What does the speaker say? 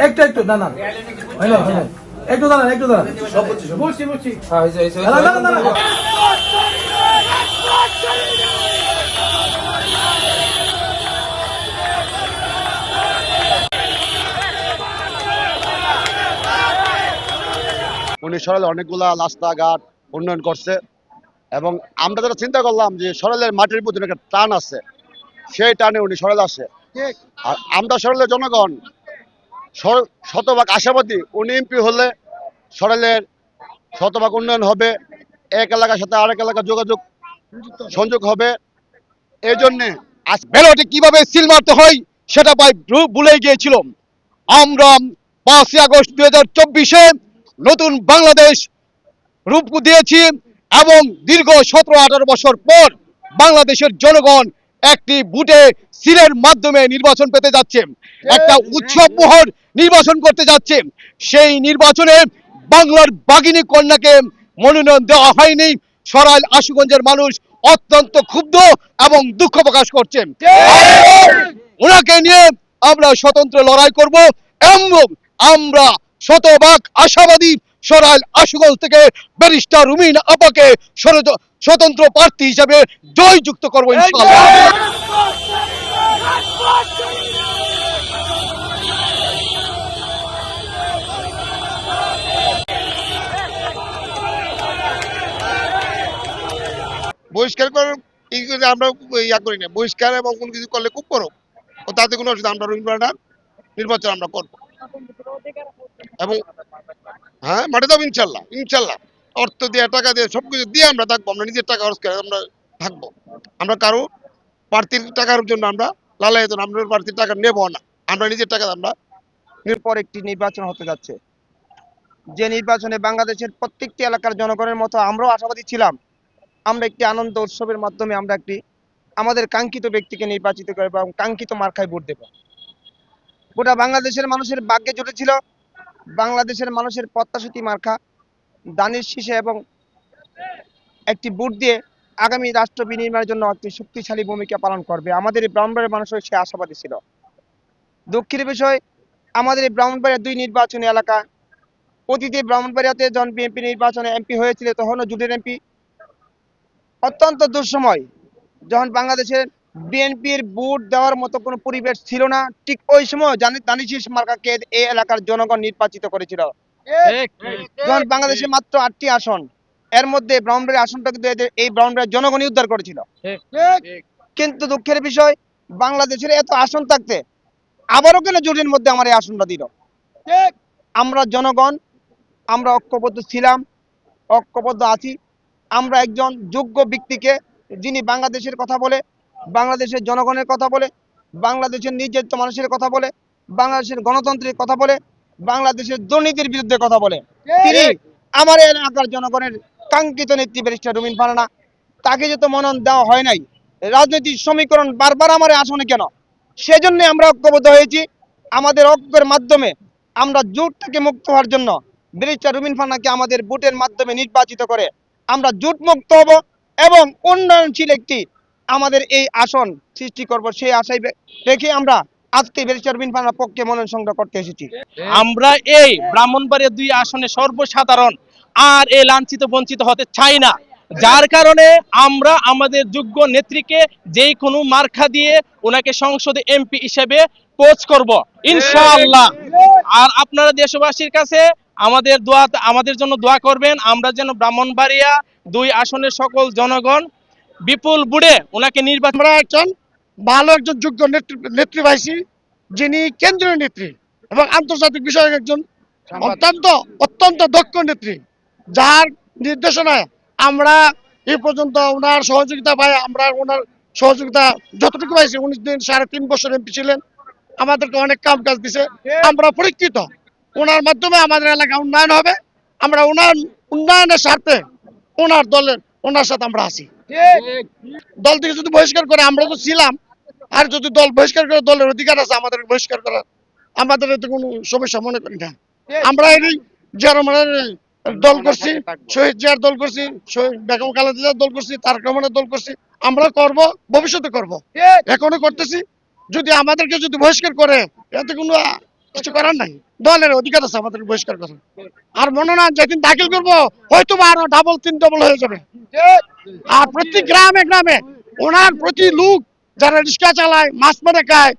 একটু একটু দাঁড়ান, হইলো হইলো, একটু দাঁড়ান, একটু দাঁড়ান। বুঝছি বুঝছি, দাঁড়ান দাঁড়ান দাঁড়ান। উনি সরাইলে অনেকগুলা রাস্তাঘাট উন্নয়ন করছে এবং আমরা যেটা চিন্তা করলাম যে সরাইলের মাটির প্রতি একটা টান আছে, সেই টানে উনি সরাইলে আসে। আর আমরা সরাইলের জনগণ শতভাগ আশাবাদী উনি এমপি হলে সরাইলের শতভাগ উন্নয়ন হবে, এক এলাকার সাথে আরেক এলাকার যোগাযোগ সংযোগ হবে। এই জন্যে ব্যালটে কিভাবে সিল মারতে হয় সেটা ভাই ভুলে গিয়েছিল। আমরা 5ই আগস্ট 2024-এ নতুন বাংলাদেশ রূপ দিয়েছি এবং দীর্ঘ 17-18 বছর পর বাংলাদেশের জনগণ একটি ভোটে সিলের মাধ্যমে নির্বাচন পেতে যাচ্ছে, একটা উৎসব মুখর নির্বাচন করতে যাচ্ছে। সেই নির্বাচনে বাংলার বাগিনী কন্যাকে মনোনয়ন দেওয়া হয়নি। সরাইল আশুগঞ্জের মানুষ অত্যন্ত ক্ষুব্ধ এবং দুঃখ প্রকাশ করছে। ওনাকে নিয়ে আমরা স্বতন্ত্র লড়াই করব এবং আমরা শতভাগ আশাবাদী সরাইল আশুগঞ্জ থেকে ব্যারিস্টার রুমিন আপাকে স্বতন্ত্র প্রার্থী হিসেবে জয়যুক্ত করবো ইনশাআল্লাহ। বহিষ্কার করার আমরা ইয়া করি না, বহিষ্কার এবং কোনো কিছু করলে খুব করো ও তাতে কোনো অসুবিধা। আমরা নির্বাচন আমরা করবো এবং হ্যাঁ মাঠে যাবো ইনশাল্লাহ। ইনশাল্লাহ অর্থ দিয়ে টাকা দিয়ে সবকিছু দিয়ে আমরা থাকবো, আমরা নিজের টাকা খরচ করে আমরা থাকবো। আমরা কারো প্রার্থীর টাকার জন্য আমরা লালায়িত না, আমরা প্রার্থীর টাকা নেবো না, আমরা নিজের টাকা আমরা। পর একটি নির্বাচন হতে যাচ্ছে, যে নির্বাচনে বাংলাদেশের প্রত্যেকটি এলাকার জনগণের মতো আমরাও আশাবাদী ছিলাম। আমরা একটি আনন্দ উৎসবের মাধ্যমে আমরা একটি আমাদের কাঙ্ক্ষিত ব্যক্তিকে নির্বাচিত করব এবং কাঙ্ক্ষিত মার্কায় ভোট দেব। গোটা বাংলাদেশের মানুষের ভাগ্যে জুটেছিল বাংলাদেশের মানুষের প্রত্যাশিত মার্কা দানির শীষে এবং একটি ভোট দিয়ে আগামী রাষ্ট্র বিনির্মাণের জন্য একটি শক্তিশালী ভূমিকা পালন করবে। আমাদের এই ব্রাহ্মণবাড়িয়ার মানুষের সে আশাবাদী ছিল। দুঃখের বিষয়, আমাদের এই ব্রাহ্মণবাড়িয়া 2 নির্বাচনী এলাকা, অতীতে ব্রাহ্মণবাড়িয়াতে যখন বিএনপি নির্বাচনে এমপি হয়েছিল তখনও জুটের এমপি। অত্যন্ত দুঃসময় যখন বাংলাদেশের বিএনপির ভোট দেওয়ার মতো কোনো পরিবেশ ছিল না, ঠিক ওই সময় দানির শীষ মার্কাকে এই এলাকার জনগণ নির্বাচিত করেছিল। যখন বাংলাদেশে মাত্র 8টি আসন, এর মধ্যে ব্রাহ্মণবাড়িয়া আসনটা কিন্তু এই ব্রাহ্মণবাড়িয়ার জনগণই উদ্ধার করেছিল। কিন্তু দুঃখের বিষয়, বাংলাদেশের এত আসন থাকতে আবারও কেন জোটের মধ্যে আমার এই আসনটা দিল? আমরা জনগণ আমরা ঐক্যবদ্ধ ছিলাম, ঐক্যবদ্ধ আছি। আমরা একজন যোগ্য ব্যক্তিকে, যিনি বাংলাদেশের কথা বলে, বাংলাদেশের জনগণের কথা বলে, বাংলাদেশের নির্যাতিত মানুষের কথা বলে, বাংলাদেশের গণতন্ত্রের কথা বলে, বাংলাদেশের দুর্নীতির বিরুদ্ধে কথা বলে, তিনি আমার এলাকার জনগণের কাঙ্ক্ষিত নেত্রী ব্যারিস্টার রুমিন ফারহানা। তাকে যেহেতু মনোনয়ন দেওয়া হয় নাই, রাজনৈতিক সমীকরণ বারবার আমার আসনে কেন, সেজন্য আমরা ঐক্যবদ্ধ হয়েছি। আমাদের ঐক্যের মাধ্যমে আমরা জোট থেকে মুক্ত হওয়ার জন্য ব্যারিস্টার রুমিন ফারহানাকে আমাদের ভোটের মাধ্যমে নির্বাচিত করে আমরা জোট মুক্ত হব এবং উন্নয়নশীল একটি আমাদের এই আসন সৃষ্টি করব, সেই আশায় রেখে আমরা আজকে ব্যারিস্টার রুমিন ফারহানার পক্ষে মনোনয়ন সংগ্রহ করতে এসেছি। আমরা এই ব্রাহ্মণবাড়িয়া 2 আসনে সর্বসাধারণ আর এই লাঞ্ছিত বঞ্চিত হতে চাই না, যার কারণে আমরা আমাদের যোগ্য নেত্রীকে যে কোনো মার্কা দিয়ে ওনাকে সংসদে এমপি হিসেবে কোচ করব ইনশাআল্লাহ। আর আপনারা দেশবাসীর কাছে আমাদের জন্য দোয়া করবেন, আমরা যেন ব্রাহ্মণবাড়িয়া 2 আসনের সকল জনগণ বিপুল বুড়ে ওনাকে নির্বাচন। আমরা একজন ভালো একজন যোগ্য নেত্রী পাইছি, যিনি কেন্দ্রীয় নেত্রী এবং আন্তর্জাতিক বিষয়ক একজন অত্যন্ত দক্ষ নেত্রী, যার নির্দেশনায় আমরা এই পর্যন্ত ওনার সহযোগিতা পাই। আমরা ওনার সহযোগিতা যতটুকু পাইছি, 19 দিন 3.5 বছর এমপি ছিলেন, আমাদেরকে অনেক কাম কাজ দিছে। আমরা পরীক্ষিত, ওনার মাধ্যমে আমাদের এলাকা উন্নয়ন হবে। আমরা উন্নয়নের স্বার্থে ওনার সাথে আমরা আছি। দল থেকে যদি বহিষ্কার করে, আমরা তো ছিলাম, আর যদি দল বহিষ্কার করে, দলের অধিকার আছে আমাদের বহিষ্কার করার, আমাদের এতে কোনো সমস্যা মনে করি না। আমরা এই জিয়ারমানের দল করছি, শহীদ জিয়ার দল করছি, বেগম খালেদা জিয়ার দল করছি, তারেক রহমানের দল করছি, আমরা করব, ভবিষ্যতে করব, এখনো করতেছি। যদি আমাদেরকে যদি বহিষ্কার করে, এতে কোনো কিছু করার নাই, দলের অধিকার আছে আমাদের বহিষ্কার করার। আর মনোনয়ন যেদিন দাখিল করবো হয়তো বা আরো ডাবল 3 হয়ে যাবে। আর প্রতি গ্রামে গ্রামে ওনার প্রতি লোক যারা রিক্সা চালায়, মাছ মেরে খায়,